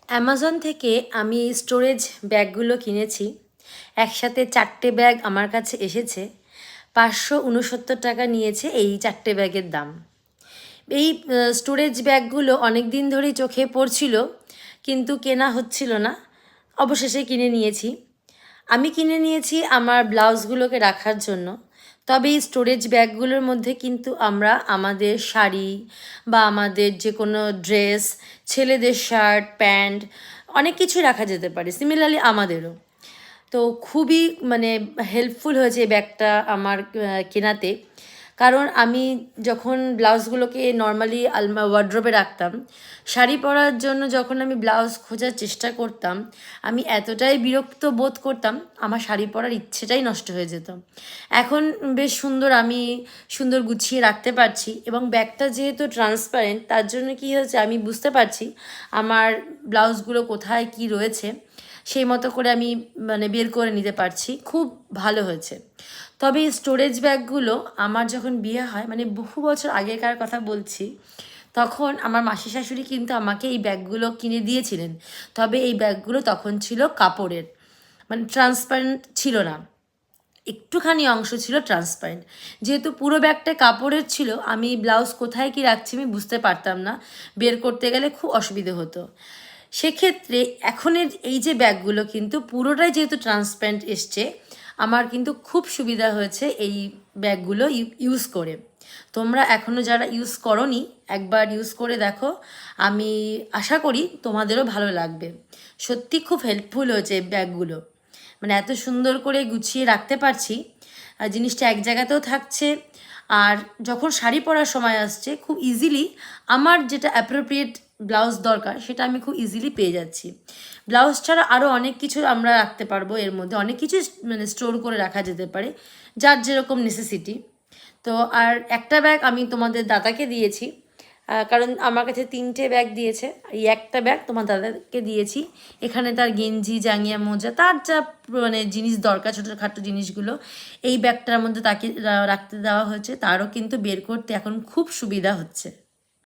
Amazon থেকে আমি storage ব্যাগগুলো কিনেছি। একসাথে 4টে ব্যাগ আমার কাছে এসেছে। 569 টাকা নিয়েছে এই 4টে ব্যাগের দাম। এই স্টোরেজ ব্যাগগুলো অনেক দিন ধরেই চোখে পড়ছিল, কিন্তু কেনা হচ্ছিল না। অবশেষে কিনে নিয়েছি। আমি কিনে নিয়েছি আমার ব্লাউজগুলোকে রাখার জন্য। তবে এই স্টোরেজ ব্যাগগুলোর মধ্যে কিন্তু আমরা আমাদের শাড়ি বা আমাদের যে কোনো ড্রেস, ছেলেদের শার্ট, প্যান্ট, অনেক কিছুই রাখা যেতে পারে। সিমিলারলি আমাদেরও। তো খুবই মানে হেল্পফুল হয়েছে এই ব্যাগটা আমার কেনাতে। কারণ আমি যখন ব্লাউজগুলোকে নর্মালি ওয়ার্ড্রোবে রাখতাম, শাড়ি পরার জন্য যখন আমি ব্লাউজ খোঁজার চেষ্টা করতাম, আমি এতটাই বিরক্ত বোধ করতাম, আমার শাড়ি পরার ইচ্ছেটাই নষ্ট হয়ে যেত। এখন বেশ সুন্দর আমি সুন্দর গুছিয়ে রাখতে পারছি, এবং ব্যাগটা যেহেতু ট্রান্সপারেন্ট, তার জন্য কী হয়েছে আমি বুঝতে পারছি আমার ব্লাউজগুলো কোথায় কি রয়েছে, সেই মতো করে আমি মানে বের করে নিতে পারছি। খুব ভালো হয়েছে। তবে এই স্টোরেজ ব্যাগগুলো আমার যখন বিয়ে হয়, মানে বহু বছর আগেকার কথা বলছি, তখন আমার মাসি শাশুড়ি কিন্তু আমাকে এই ব্যাগগুলো কিনে দিয়েছিলেন। তবে এই ব্যাগগুলো তখন ছিল কাপড়ের, মানে ট্রান্সপারেন্ট ছিল না, একটুখানি অংশ ছিল ট্রান্সপারেন্ট। যেহেতু পুরো ব্যাগটা কাপড়ের ছিল, আমি ব্লাউজ কোথায় কি রাখছি আমি বুঝতে পারতাম না, বের করতে গেলে খুব অসুবিধে হতো। সেক্ষেত্রে এখনের এই যে ব্যাগগুলো কিন্তু পুরোটাই যেহেতু ট্রান্সপারেন্ট এসছে, আমার কিন্তু খুব সুবিধা হয়েছে এই ব্যাগগুলো ইউজ করে। তোমরা এখনও যারা ইউজ করোনি, একবার ইউজ করে দেখো। আমি আশা করি তোমাদেরও ভালো লাগবে। সত্যি খুব হেল্পফুল হয়েছে এই ব্যাগগুলো। মানে এত সুন্দর করে গুছিয়ে রাখতে পারছি, আর জিনিসটা এক জায়গাতেও থাকছে। আর যখন শাড়ি পরার সময় আসছে, খুব ইজিলি আমার যেটা অ্যাপ্রোপ্রিয়েট ব্লাউজ দরকার সেটা আমি খুব ইজিলি পেয়ে যাচ্ছি। ব্লাউজ ছাড়া আরও অনেক কিছু আমরা রাখতে পারবো, এর মধ্যে অনেক কিছু মানে স্টোর করে রাখা যেতে পারে, যার যেরকম নেসেসিটি। তো আর একটা ব্যাগ আমি তোমাদের দাদাকে দিয়েছি, কারণ আমার কাছে 3টে ব্যাগ দিয়েছে। এই একটা ব্যাগ তোমার দাদাকে দিয়েছি। এখানে তার গেঞ্জি, জাঙ্গিয়া, মোজা, তার যা মানে জিনিস দরকার, ছোটোখাটো জিনিসগুলো এই ব্যাগটার মধ্যে তাকে রাখতে দেওয়া হয়েছে। তারও কিন্তু বের করতে এখন খুব সুবিধা হচ্ছে।